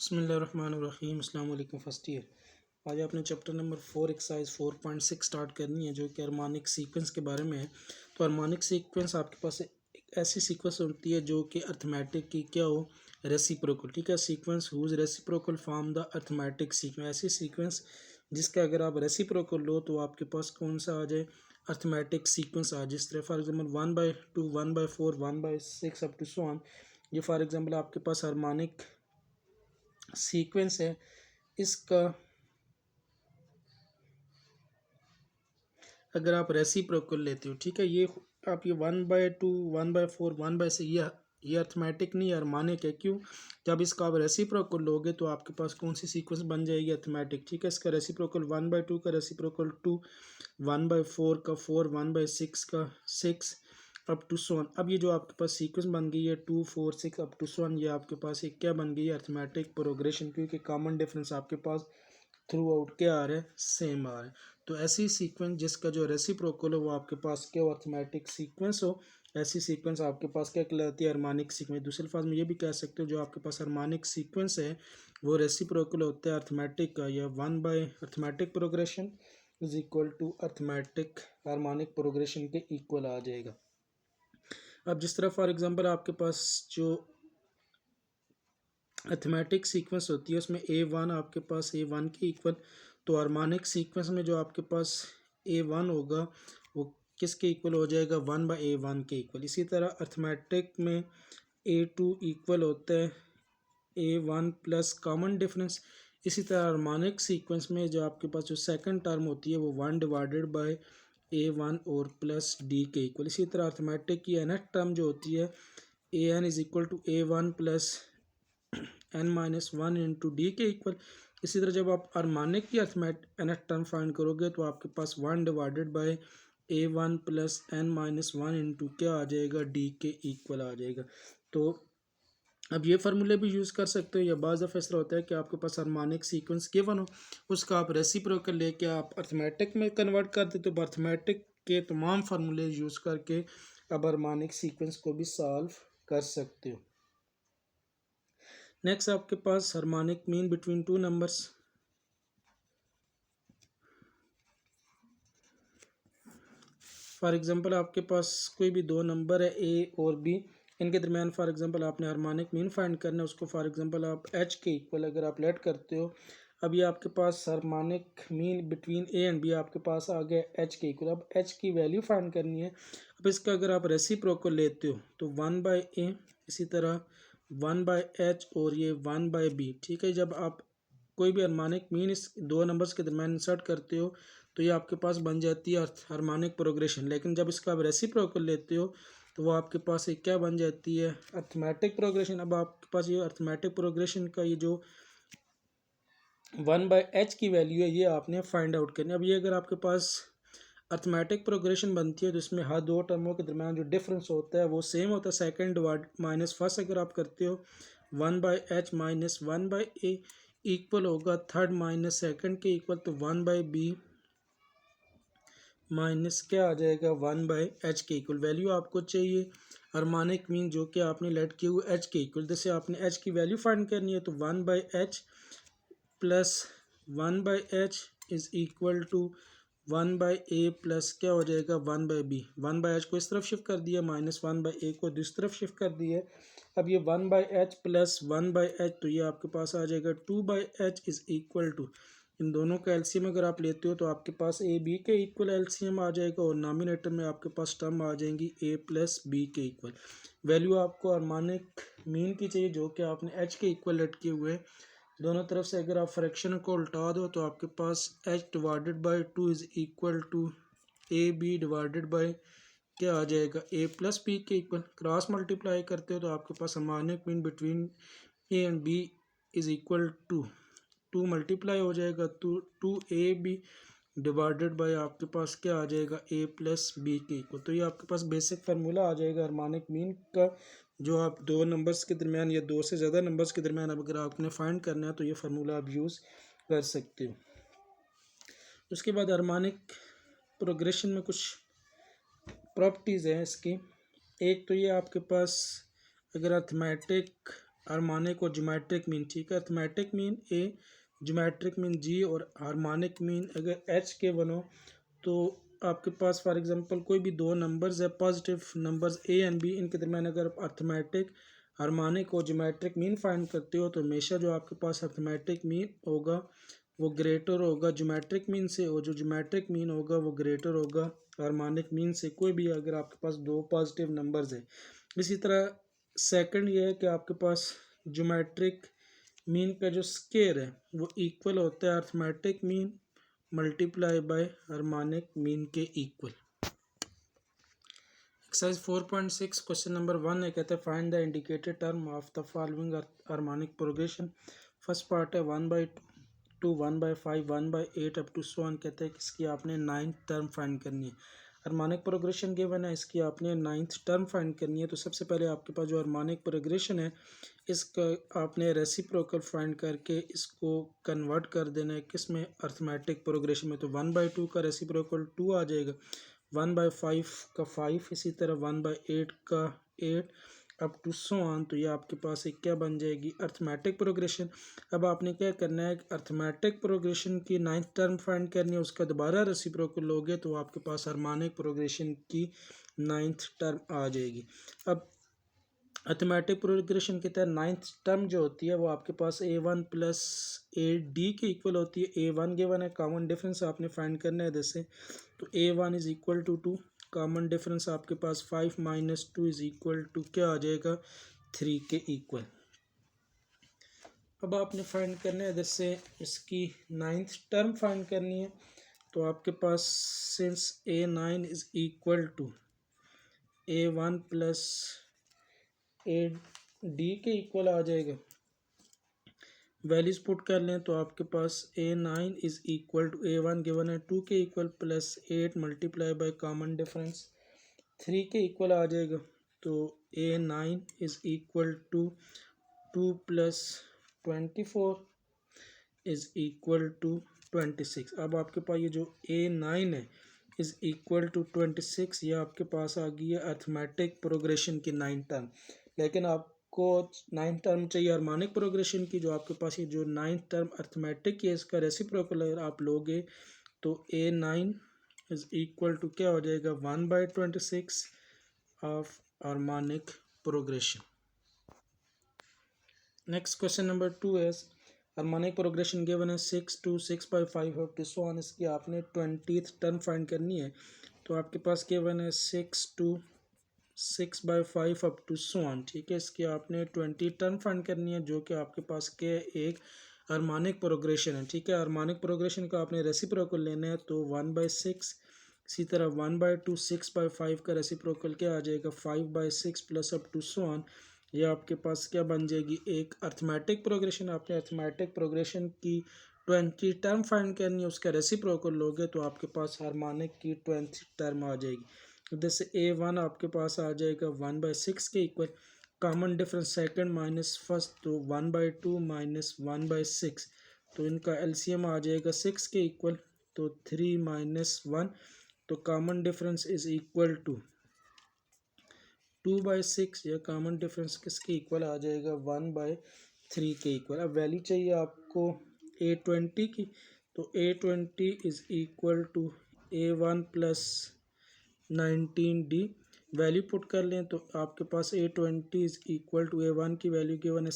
बिस्मिल्लाहिर्रहमानिर्रहीम। अस्सलाम वालेकुम फर्स्ट ईयर। आज आपने चैप्टर नंबर 4 एक्सरसाइज 4.6 स्टार्ट करनी है जो कि हार्मोनिक सीक्वेंस के बारे में है। तो हार्मोनिक सीक्वेंस आपके पास एक ऐसी सीक्वेंस होती है जो कि अर्थमेटिक की क्या हो, रेसिप्रोकल। ठीक है, sequence whose reciprocal form the arithmetic sequence. ऐसी सीक्वेंस जिसका अगर आप रेसिप्रोकल लो तो आपके पास कौन सा आ जाए, अर्थमेटिक सीक्वेंस आ जाए। जिस तरह for example 1/2 1/4 1/6 up to so on. ये फॉर एग्जाम्पल आपके पास हार्मोनिक सीक्वेंस है। इसका अगर आप रेसिप्रोकल लेते हो, ठीक है, ये आप ये 1/2 1/4 1/6 ये अर्थमेटिक नहीं हार्मोनिक है। क्यों? जब इसका आप रेसिप्रोकल लोगे तो आपके पास कौन सी सीक्वेंस बन जाएगी, अर्थमेटिक। ठीक है, इसका रेसिप्रोकल 1/2 का रेसिप्रोकल 2, 1/4 का 4, 1/6 का 6 अप टू सो ऑन। अब ये जो आपके पास सीक्वेंस बन गई है 2 4 6 अप टू सो ऑन, ये आपके पास एक क्या बन गई है, अर्थमेटिक प्रोग्रेशन। क्योंकि कॉमन डिफरेंस आपके पास थ्रू आउट क्या आ रहा है, सेम आ रहा है। तो ऐसी सीक्वेंस जिसका जो रेसिप्रोकल हो वो आपके पास क्या हो, अर्थमेटिक सीक्वेंस हो। ऐसी सीक्वेंस आपके पास क्या कहलाती है, हार्मोनिक सीक्वेंस। दूसरे अल्फाज में ये भी कह सकते हो जो आपके पास हार्मोनिक सीक्वेंस है वो रेसिप्रोकल होता है अर्थमेटिक का, या 1 by arithmetic progression is equal to arithmetic harmonic progression के इक्वल आ जाएगा। अब जिस तरह फॉर एग्जांपल आपके पास जो अर्थमेटिक सीक्वेंस होती है उसमें A1 आपके पास A1 के इक्वल, तो हार्मोनिक सीक्वेंस में जो आपके पास A1 होगा वो किसके इक्वल हो जाएगा, 1/A1 के इक्वल। इसी तरह अर्थमेटिक में A2 इक्वल होता है A1 प्लस कॉमन डिफरेंस। इसी तरह हार्मोनिक सीक्वेंस में जो आपके पास जो सेकंड टर्म होती है वो 1/A1 और प्लस D के इक्वल। इसी तरह अर्थमेटिक की nth टर्म जो होती है AN is equal to A1 plus n-1 into D के इक्वल। इसी तरह जब आप हार्मोनिक की nth टर्म फाइंड करोगे तो आपके पास 1/A1 प्लस n-1 इंटू क्या आ जाएगा, डी के इक्वल आ जाएगा। तो अब ये फार्मूले भी यूज़ कर सकते हो, या बाज़ दफ़ा ऐसा होता है कि आपके पास हार्मोनिक सीक्वेंस गिवन हो, उसका आप रेसिप्रोकल लेके आप अर्थमेटिक में कन्वर्ट कर देते हो। अर्थमेटिक के तमाम फार्मूले यूज़ करके अब हार्मोनिक सीक्वेंस को भी सॉल्व कर सकते हो। नेक्स्ट आपके पास harmonic mean between two numbers. For example आपके पास कोई भी दो नंबर है ए और बी, इनके दरमियान फॉर एग्जांपल आपने हार्मोनिक मीन फाइंड करना है। उसको फॉर एग्जांपल आप एच के इक्वल अगर आप लेट करते हो, अब ये आपके पास harmonic mean between A and B आपके पास आ गया एच के इक्वल। अब एच की वैल्यू फाइंड करनी है। अब इसका अगर आप रेसिप्रोकल लेते हो तो 1/A, इसी तरह 1/H और ये 1/B। ठीक है, जब आप कोई भी हार्मोनिक मीन इस दो नंबर्स के दरमियान इंसर्ट करते हो तो ये आपके पास बन जाती है हार्मोनिक प्रोग्रेशन। लेकिन जब इसका आप रेसिप्रोकल लेते हो तो वो आपके पास एक क्या बन जाती है, अर्थमेटिक प्रोग्रेशन। अब आपके पास ये अर्थमेटिक प्रोग्रेशन का ये जो 1/H की वैल्यू है ये आपने फाइंड आउट करनी है। अब ये अगर आपके पास अर्थमेटिक प्रोग्रेशन बनती है तो इसमें हर दो टर्मों के दरमियान जो डिफरेंस होता है वो सेम होता है, सेकंड डिवाइड माइनस फर्स्ट अगर आप करते हो 1/H माइनस 1/A इक्वल होगा थर्ड माइनस सेकंड के इक्वल, तो 1/B माइनस क्या आ जाएगा, 1/H के इक्वल। वैल्यू आपको चाहिए हार्मोनिक मीन जो कि आपने लेट किया हुआ H के इक्वल। जैसे आपने H की वैल्यू फाइंड करनी है तो 1/H plus 1/H is equal to 1/A plus क्या हो जाएगा, 1/B। 1/H को इस तरफ शिफ्ट कर दिया, माइनस 1/A को दूसरी तरफ शिफ्ट कर दिया। अब ये 1/H प्लस 1/H तो ये आपके पास आ जाएगा 2/H इज इक्वल टू, इन दोनों का एलसीएम अगर आप लेते हो तो आपके पास ए बी के इक्वल एलसीएम आ जाएगा, और नॉमिनेटर में आपके पास टर्म आ जाएंगी ए प्लस बी के इक्वल। वैल्यू आपको हार्मोनिक मीन की चाहिए जो कि आपने एच के इक्वल लेट किए हुए। दोनों तरफ से अगर आप फ्रैक्शन को उल्टा दो तो आपके पास h divided by 2 is equal to A B divided by क्या आ जाएगा, a प्लस बी के इक्वल। क्रॉस मल्टीप्लाई करते हो तो आपके पास harmonic mean between a and b is equal to 2 multiply हो जाएगा तो 2ab डिवाइडेड बाई आपके पास क्या आ जाएगा, a प्लस बी के इक्वल। तो ये आपके पास बेसिक फार्मूला आ जाएगा हार्मोनिक मीन का, जो आप दो नंबर्स के दरमियान या दो से ज़्यादा नंबर्स के दरमियान अब अगर आपने फाइंड करना है तो ये फार्मूला आप यूज़ कर सकते हो। उसके बाद हार्मोनिक प्रोग्रेशन में कुछ प्रॉपर्टीज़ हैं इसकी। एक तो ये आपके पास अगर अर्थमेटिक हार्मोनिक और ज्योमेट्रिक मीन, ठीक है। अर्थमेटिक मीन ए, ज्योमेट्रिक मीन जी, और हार्मोनिक मीन अगर एच के बनो तो आपके पास फॉर एग्जांपल कोई भी दो नंबर्स है, positive numbers A and B, इनके दरमियान अगर आप अर्थमेटिक, हार्मोनिक और ज्योमेट्रिक मीन फाइंड करते हो तो हमेशा जो आपके पास अर्थमेटिक मीन होगा वो ग्रेटर होगा ज्योमेट्रिक मीन से, और जो ज्योमेट्रिक मीन होगा वो ग्रेटर होगा हार्मोनिक मीन से, कोई भी अगर आपके पास दो पॉजिटिव नंबर्स है। इसी तरह सेकंड ये है कि आपके पास ज्योमेट्रिक मीन का जो स्केयर है वो इक्वल होता है arithmetic mean multiply by harmonic mean के इक्वल। एक्सरसाइज 4.6 क्वेश्चन नंबर 1 है, कहते हैं find the indicated term of the following harmonic progression. First part है 1/2, 1/5, 1/8 अप टू सो ऑन। कहते हैं कि इसकी आपने 9th टर्म फाइंड करनी है। हार्मोनिक प्रोग्रेशन गिवन है, इसकी आपने 9th टर्म फाइंड करनी है। तो सबसे पहले आपके पास जो हार्मोनिक प्रोग्रेशन है इसका आपने रेसिप्रोकल फाइंड करके इसको कन्वर्ट कर देना है किस में, अर्थमेटिक प्रोग्रेशन में। तो 1/2 का रेसिप्रोकल 2 आ जाएगा, 1/5 का 5, इसी तरह 1/8 का 8 अप टू सो ऑन। तो ये आपके पास एक क्या बन जाएगी, अर्थमेटिक प्रोग्रेशन। अब आपने क्या करना है, अर्थमेटिक प्रोग्रेशन की 9th टर्म फाइंड करनी है, उसका दोबारा रेसिप्रोकल लोगे तो आपके पास हार्मोनिक प्रोग्रेशन की 9th टर्म आ जाएगी। अब अर्थमेटिक प्रोग्रेशन के तहत 9th टर्म जो होती है वो आपके पास A1 प्लस AD के इक्वल होती है। A1 गिवन है, कॉमन डिफरेंस आपने फाइंड करना है जैसे, तो A1 is equal to 2, common difference आपके पास 5 माइनस 2 इज इक्वल टू क्या आ जाएगा, 3 के इक्वल। अब आपने फाइंड करना है जैसे इसकी 9th टर्म फाइंड करनी है, तो आपके पास since A9 is equal to A1 plus AD के इक्वल आ जाएगा। वैल्यूज पुट कर लें तो आपके पास A9 is equal to A1 given है 2 के equal plus 8 multiply by common difference 3 के इक्वल आ जाएगा। तो A9 is equal to 2 plus 24 is equal to 26। अब आपके पास ये जो A9 है इज इक्वल टू 26, ये आपके पास आ गई है अर्थमेटिक प्रोग्रेशन की 9th टर्म। लेकिन आपको 9th टर्म चाहिए हार्मोनिक प्रोग्रेशन की, जो आपके पास ये जो 9th टर्म अर्थमेटिक है इसका रेसिप्रोकल अगर आप लोगे तो A9 इज इक्वल टू क्या हो जाएगा, 1/26 of harmonic progression. Next question number 2 है, हार्मोनिक प्रोग्रेशन गिवन है 6 to 6/5 up to so on. इसकी आपने 20th टर्म फाइंड करनी है, तो आपके पास गिवन है 6 to 6/5 up to so on, ठीक है। इसकी आपने 20 टर्म फाइंड करनी है जो कि आपके पास के एक हार्मोनिक प्रोग्रेशन है, ठीक है। हार्मोनिक प्रोग्रेशन का आपने रेसिप्रोकल लेना है तो 1/6, इसी तरह 1/2 6/5 का रेसिप्रोकल क्या आ जाएगा, 5/6 plus up to so on. ये आपके पास क्या बन जाएगी, एक अर्थमेटिक प्रोग्रेशन। आपने अर्थमेटिक प्रोग्रेशन की 20 टर्म फाइंड करनी है, उसका रेसिप्रोकल लोगे तो आपके पास हार्मोनिक की 20 टर्म आ जाएगी। जैसे A1 आपके पास आ जाएगा 1/6 के equal, common difference second minus first, तो 1/2 माइनस 1/6, तो इनका LCM आ जाएगा 6 के इक्वल, तो 3 माइनस 1, तो common difference is equal to 2/6, या कॉमन डिफरेंस किसके इक्वल आ जाएगा, 1/3 के इक्वल। अब वैल्यू चाहिए आपको A20 की, तो A20 is equal to A1 plus 19D। Value put कर लें तो आपके पास A20 is equal to A1 की वैल्यू गिवन है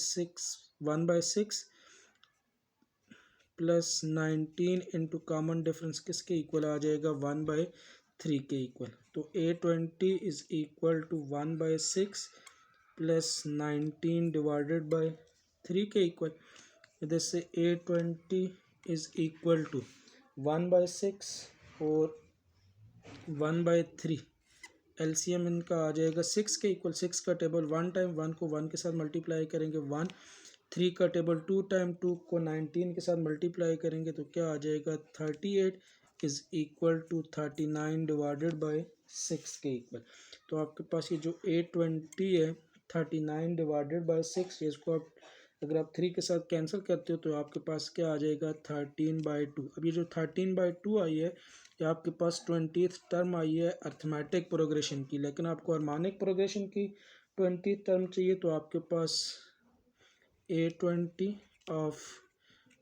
1/6 प्लस 19 इंटू कॉमन डिफरेंस किसके इक्वल आ जाएगा, 1/3 के इक्वल। तो A20 is equal to 1/6 plus 19 divided by 3 के इक्वल। इधर से A20 इज इक्वल टू 1/6 और 1/3, LCM इनका आ जाएगा 6 के इक्वल। 6 का टेबल 1 टाइम 1 को 1 के साथ मल्टीप्लाई करेंगे 1, 3 का टेबल 2 टाइम 2 को 19 के साथ मल्टीप्लाई करेंगे तो क्या आ जाएगा, 38 is equal to 39 divided by 6 के इक्वल। तो आपके पास ये जो A20 है 39 डिवाइडेड बाय 6, इसको आप अगर आप 3 के साथ कैंसिल करते हो तो आपके पास क्या आ जाएगा, 13/2। अब ये जो 13/2 आई है ये आपके पास 20th टर्म आई है अर्थमेटिक प्रोग्रेशन की। लेकिन आपको हार्मोनिक प्रोग्रेशन की 20th टर्म चाहिए, तो आपके पास A20 of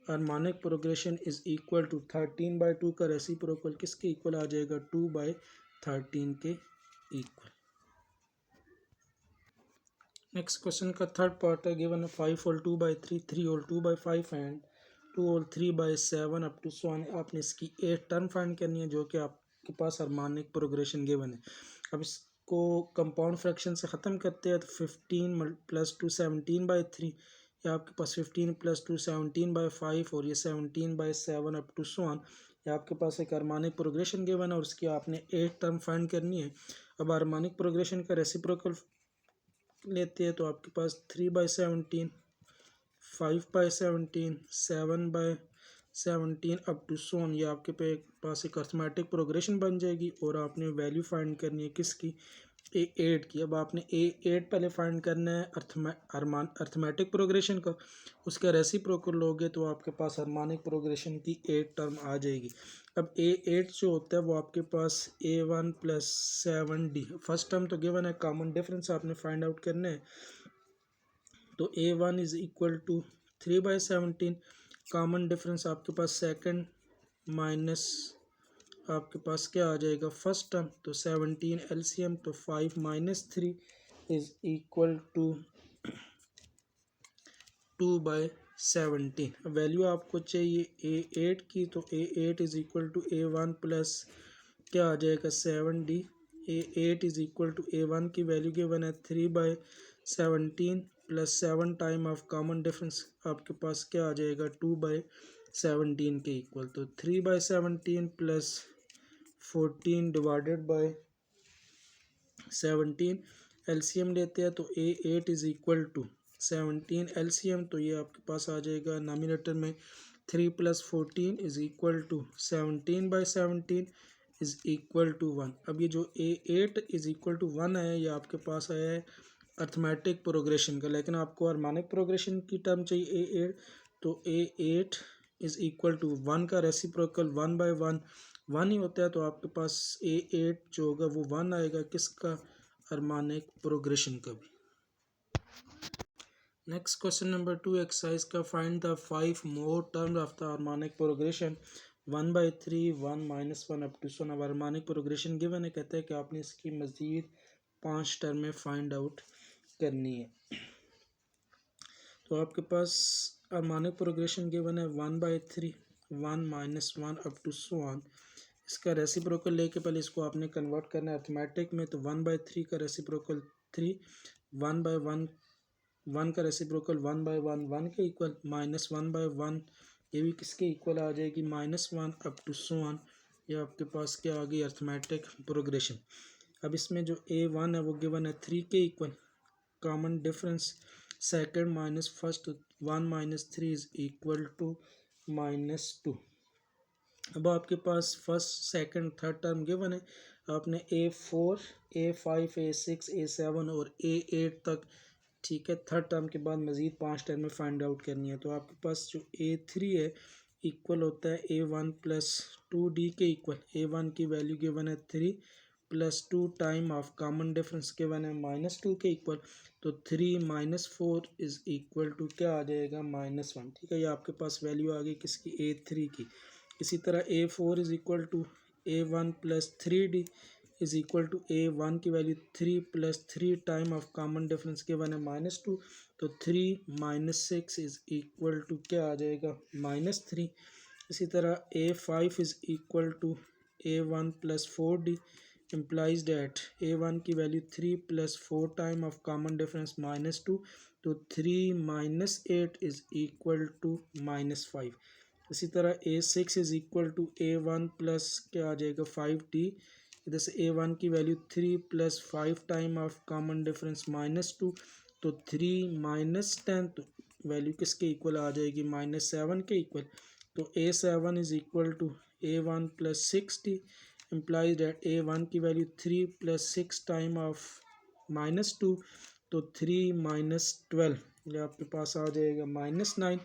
harmonic progression is equal to 13/2 का रेसिप्रोकल किसके इक्वल आ जाएगा? 2/13 के इक्वल। नेक्स्ट क्वेश्चन का थर्ड पार्ट है। Given 5 whole 2/3, 3 whole 2/5 and 2 whole 3/7 up to so on. आपने इसकी 8 टर्म फाइंड करनी है जो कि आपके पास हार्मोनिक प्रोग्रेशन गिवन है। अब इसको कंपाउंड फ्रैक्शन से ख़त्म करते हैं तो 15 प्लस 2 17/3, या आपके पास 15 प्लस 2 17/5 और ये 17/7 अप टू सो ऑन। या आपके पास एक हार्मोनिक प्रोग्रेशन गिवन है और उसकी आपने 8 टर्म फाइंड करनी है। अब हार्मोनिक प्रोग्रेशन का रेसिप्रोकल लेते हैं तो आपके पास 3/17, 5/17, 7/17 अप टू सोन। ये आपके पास एक अर्थमेटिक प्रोग्रेशन बन जाएगी और आपने वैल्यू फाइंड करनी है किसकी? A8 की। अब आपने A8 पहले फाइंड करना है अर्थमेटिक प्रोग्रेशन का, उसका रेसिप्रोकल लोगे तो आपके पास हार्मोनिक प्रोग्रेशन की 8 टर्म आ जाएगी। अब A8 जो होता है वो आपके पास A1 plus 7D, first term तो गिवन है, कॉमन डिफरेंस आपने फाइंड आउट करना है। तो A1 is equal to 3/17, common difference आपके पास सेकंड माइनस आपके पास क्या आ जाएगा? First term. तो 17 LCM, तो 5 minus 3 is equal to 2/17। Value आपको चाहिए A8 की, तो A8 is equal to A1 plus क्या आ जाएगा? 7D। A8 is equal to A1 की वैल्यू गिवन है 3/17 plus 7 time of common difference आपके पास क्या आ जाएगा? 2/17 के इक्वल। तो 3/17 प्लस 14 डिवाइडेड बाय 17 LCM लेते हैं तो A8 is equal to 17 LCM, तो ये आपके पास आ जाएगा नॉमिनेटर में 3 plus 14 is equal to 17/17 is equal to 1। अब ये जो A8 इज इक्वल टू 1 है ये आपके पास आया है अर्थमेटिक प्रोग्रेशन का, लेकिन आपको हार्मोनिक प्रोग्रेशन की टर्म चाहिए A8। तो A8 इज इक्वल टू 1 का रेसिप्रोकल 1/1 1 ही होता है, तो आपके पास A8 जो होगा वो 1 आएगा किसका? हार्मोनिक प्रोग्रेशन का भी। नेक्स्ट क्वेश्चन नंबर 2 एक्सरसाइज का find the 5 more terms of the harmonic progression 1/3, 1 minus 1 up to so on. अब हार्मोनिक प्रोग्रेशन गिवन है, कहते हैं कि आपने इसकी मज़ीद 5 टर्में फाइंड आउट करनी है। तो आपके पास हार्मोनिक प्रोग्रेशन गिवन है 1/3, 1 minus 1 up to so on. इसका रेसिप्रोकल लेके पहले इसको आपने कन्वर्ट करना है अर्थमेटिक में। तो 1/3 का रेसिप्रोकल 3, 1/1 1 का रेसिप्रोकल 1/1 1 के इक्वल, माइनस 1/1 ये भी किसके इक्वल आ जाएगी? -1 अप टू सो ऑन। ये आपके पास क्या आ गई? Arithmetic progression. अब इसमें जो A1 है वो गिवन है 3 के equal, common difference second minus first, 1 minus 3 is equal to -2। अब आपके पास first second third term given है, आपने A4 A5 A6 A7 और A8 तक, ठीक है, थर्ड टर्म के बाद मज़ीद 5 टर्में फाइंड आउट करनी है। तो आपके पास जो A3 है इक्वल होता है A1 प्लस 2D के इक्वल। A1 की वैल्यू गिवन है 3 plus 2 time of common difference given है -2 के इक्वल। तो 3 माइनस 4 इज इक्वल टू क्या आ जाएगा? -1। ठीक है, ये आपके पास वैल्यू आ गई किसकी? A3 की। इसी तरह A4 is equal to A1 plus 3D is equal to A1 की वैल्यू 3 plus 3 time of common difference के वन है -2। तो 3 माइनस 6 इज इक्वल टू क्या आ जाएगा? -3। इसी तरह A5 is equal to A1 plus 4D implies that A1 की वैल्यू 3 plus 4 time of common difference -2। तो 3 माइनस 8 इज इक्वल टू -5। इसी तरह A6 is equal to A1 plus क्या आ जाएगा? 5D। इधर से A1 की वैल्यू 3 plus 5 time of common difference -2। तो 3 माइनस 10 तो वैल्यू किसके इक्वल आ जाएगी? -7 के इक्वल। तो A7 is equal to A1 plus 6D implies that A1 की वैल्यू 3 प्लस 6 टाइम ऑफ -2। तो 3 माइनस 12 ये आपके पास आ जाएगा -9।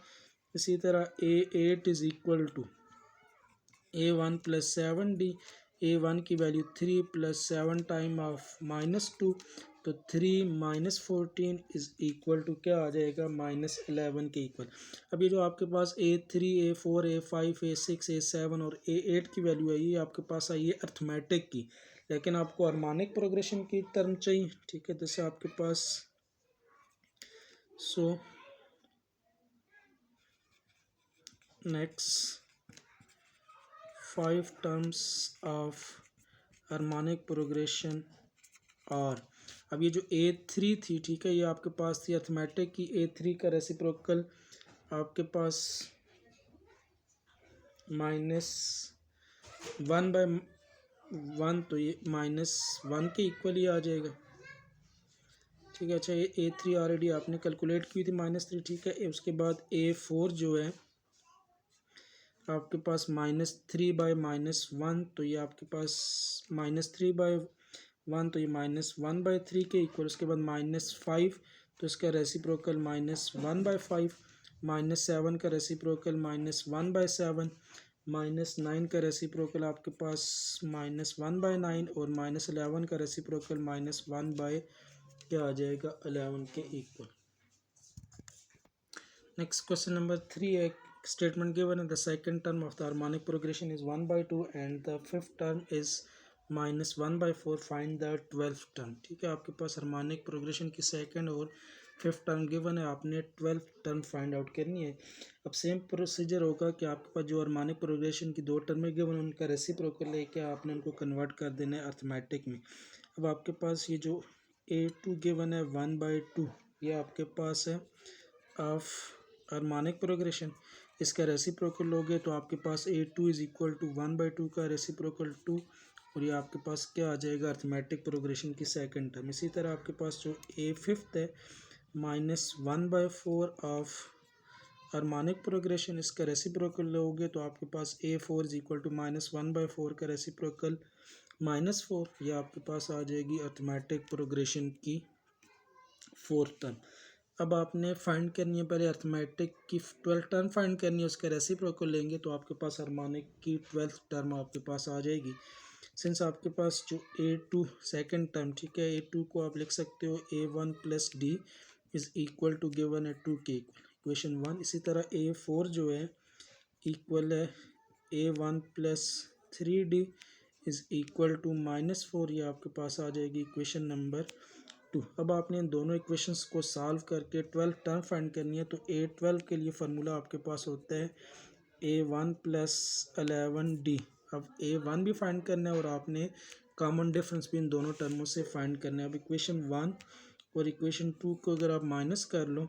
इसी तरह A8 is equal to A1 plus 7D। A1 की वैल्यू 3 प्लस 7 टाइम ऑफ -2। तो 3 - 14 इज़ इक्वल टू क्या आ जाएगा, -11 के इक्वल। अब ये जो आपके पास A3 A4 A5 A6 A7 और A8 की वैल्यू है, ये आपके पास आई है अर्थमेटिक की, लेकिन आपको हार्मोनिक प्रोग्रेशन की टर्म चाहिए, ठीक है। जैसे आपके पास so next 5 terms of harmonic progression. और अब ये जो A3 थी, ठीक है, ये आपके पास थी अर्थमेटिक की। A3 का रेसिप्रोकल आपके पास -1/1, तो ये -1 के इक्वल ही आ जाएगा, ठीक है। अच्छा, ये A3 ऑलरेडी आपने कैलकुलेट की थी -3, ठीक है। उसके बाद A4 जो है आपके पास -3/-1, तो ये आपके पास -3/1, तो ये -1/3 के इक्वल। उसके बाद -5, तो इसका रेसिप्रोकल -1/5, -7 का रेसिप्रोकल -1/7, -9 का रेसिप्रोकल आपके पास -1/9 और -11 का रेसिप्रोकल -1 बाय क्या आ जाएगा 11 के इक्वल। नेक्स्ट क्वेश्चन नंबर 3 है, statement given and the second term of the harmonic progression is 1/2 and the fifth term is -1/4, find the 12th term, ठीक है। आपके पास हार्मोनिक प्रोग्रेशन की सेकंड और फिफ्थ टर्म गिवन है, आपने 12th टर्म फाइंड आउट करनी है। अब सेम प्रोसीजर होगा कि आपके पास जो हार्मोनिक प्रोग्रेशन की दो टर्में गिवन, उनका रेसिप्रोकल लेके आपने उनको कन्वर्ट कर देना है अर्थमेटिक में। अब आपके पास ये जो A2 गिवन है 1/2, ये आपके पास है ऑफ हार्मोनिक प्रोग्रेशन। इसका रेसिप्रोकल लोगे तो आपके पास A2 इज़ इक्वल टू 1/2 का रेसिप्रोकल 2, और ये आपके पास क्या आ जाएगा अर्थमेटिक प्रोग्रेशन की सेकंड टर्म। इसी तरह आपके पास जो A5 है -1/4 ऑफ हार्मोनिक प्रोग्रेशन, इसका रेसिप्रोकल लोगे तो आपके पास A4 इज़ इक्वल टू -1/4 का रेसिप्रोकल -4, ये आपके पास आ जाएगी अर्थमेटिक प्रोग्रेशन की फोर्थ टर्म। अब आपने फाइंड करनी है पहले अर्थमेटिक की 12th टर्म फाइंड करनी है, उसके रेसिप्रोकल लेंगे तो आपके पास हार्मोनिक की 12th टर्म आपके पास आ जाएगी। सिंस आपके पास जो A2 सेकंड टर्म, ठीक है, A2 को आप लिख सकते हो A1 + D is equal to given है 2 के इक्वल, इक्वेशन 1। इसी तरह A4 जो है इक्वल है A1 + 3D is equal to -4, ये आपके पास आ जाएगी इक्वेशन नंबर 2। अब आपने इन दोनों इक्वेशंस को सॉल्व करके 12th टर्म फाइंड करनी है, तो A12 के लिए फार्मूला आपके पास होता है A1 + 11D। अब A1 भी फाइंड करना है और आपने कॉमन डिफरेंस भी इन दोनों टर्मों से फाइंड करना है। अब इक्वेशन 1 और इक्वेशन 2 को अगर आप माइनस कर लो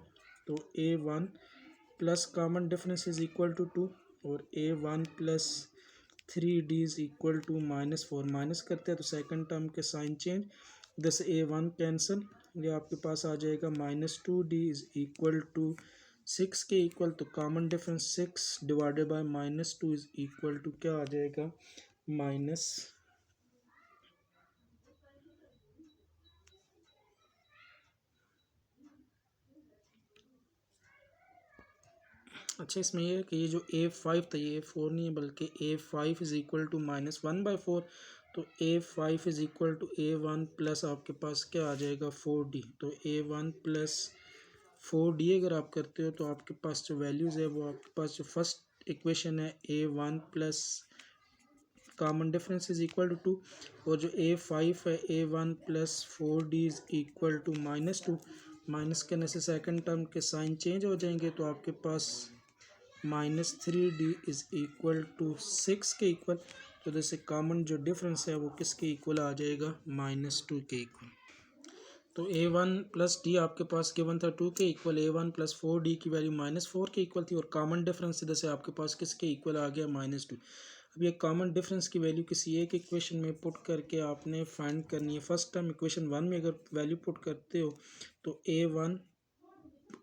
तो A1 plus common difference is equal to 2 और A1 + 3D is equal to -4। Minus करते हैं तो सेकंड टर्म के साइन चेंज, दस A1 कैंसिल, ये आपके पास आ जाएगा -2D इज़ इक्वल टू 6 के इक्वल। तो common difference 6 divided by -2 is equal to क्या आ जाएगा माइनस। अच्छा, इसमें यह है कि ये जो A5 था ये A4 नहीं है बल्कि A5 इज़ इक्वल टू -1/4, तो A5 is equal to A1 plus आपके पास क्या आ जाएगा 4D। तो A1 + 4D अगर आप करते हो तो आपके पास जो वैल्यूज़ है वो आपके पास जो फर्स्ट इक्वेशन है A1 plus common difference is equal to 2, और जो A5 है A1 + 4D is equal to -2। Minus करने से सेकंड टर्म के साइन चेंज हो जाएंगे, तो आपके पास -3D इज़ इक्वल टू 6 के इक्वल। तो जैसे कॉमन जो डिफरेंस है वो किसके इक्वल आ जाएगा -2 के इक्वल। तो A1 + D आपके पास गिवन था 2 के इक्वल, A1 + 4D की वैल्यू -4 के इक्वल थी, और कॉमन डिफरेंस इधर से आपके पास किसके इक्वल आ गया -2। अब ये कॉमन डिफरेंस की वैल्यू किसी एक इक्वेशन में पुट करके आपने फाइंड करनी है। फर्स्ट टाइम इक्वेशन 1 में अगर वैल्यू पुट करते हो तो A1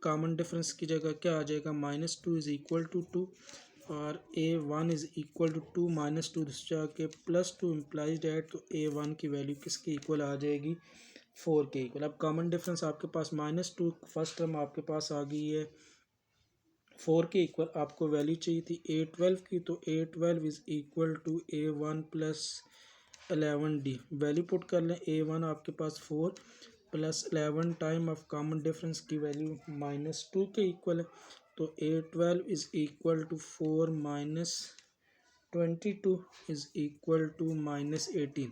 कॉमन डिफरेंस की जगह क्या आ जाएगा -2 इज़ इक्वल टू 2, और A1 इज़ इक्वल टू 2 -2 जाके +2 इम्प्लाइज डैट, तो A1 की वैल्यू किसके इक्वल आ जाएगी 4 के इक्वल। अब कॉमन डिफरेंस आपके पास -2, फर्स्ट टर्म आपके पास आ गई है 4 के इक्वल। आपको वैल्यू चाहिए थी A12 की, तो A12 is equal to A1 + 11D। Value put कर लें, A1 आपके पास 4 plus 11 time of common difference की वैल्यू -2 के इक्वल है। तो A12 is equal to 4 minus 22 is equal to -18।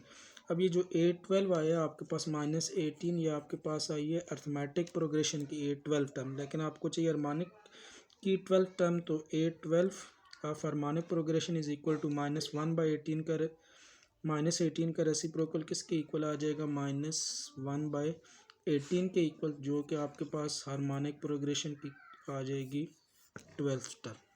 अब ये जो A12 आया आपके पास -18, ये आपके पास आई है अर्थमेटिक प्रोग्रेशन की A12 टर्म, लेकिन आपको चाहिए हार्मोनिक की 12 टर्म। तो A12 of harmonic progression is equal to -1/18 का -18 का रेसिप्रोकल किसके इक्वल आ जाएगा, -1/18 के इक्वल, जो कि आपके पास हार्मोनिक प्रोग्रेशन की आ जाएगी 12th टर्म।